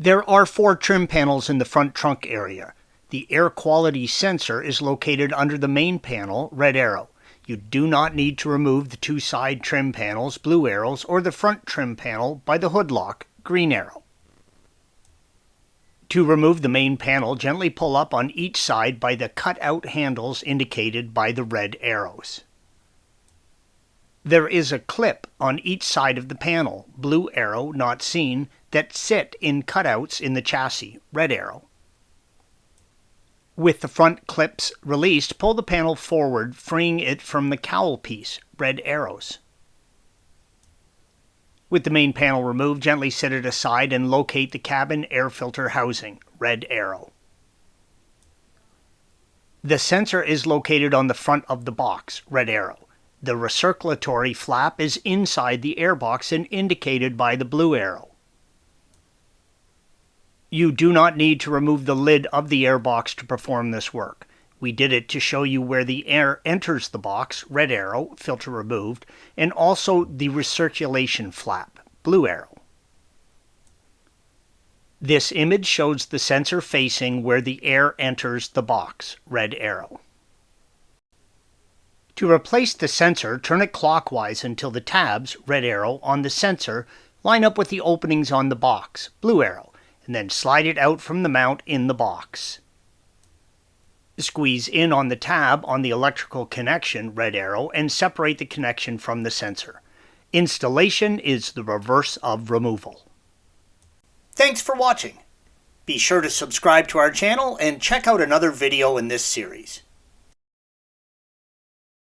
There are 4 trim panels in the front trunk area. The air quality sensor is located under the main panel, red arrow. You do not need to remove the 2 side trim panels, blue arrows, or the front trim panel by the hood lock, green arrow. To remove the main panel, gently pull up on each side by the cut-out handles indicated by the red arrows. There is a clip on each side of the panel, blue arrow not seen, that sit in cutouts in the chassis, red arrow. With the front clips released, pull the panel forward, freeing it from the cowl piece, red arrows. With the main panel removed, gently set it aside and locate the cabin air filter housing, red arrow. The sensor is located on the front of the box, red arrow. The recirculatory flap is inside the airbox and indicated by the blue arrow. You do not need to remove the lid of the airbox to perform this work. We did it to show you where the air enters the box, red arrow, filter removed, and also the recirculation flap, blue arrow. This image shows the sensor facing where the air enters the box, red arrow. To replace the sensor, turn it clockwise until the tabs, red arrow, on the sensor line up with the openings on the box, blue arrow, and then slide it out from the mount in the box. Squeeze in on the tab on the electrical connection, red arrow, and separate the connection from the sensor. Installation is the reverse of removal. Thanks for watching. Be sure to subscribe to our channel and check out another video in this series.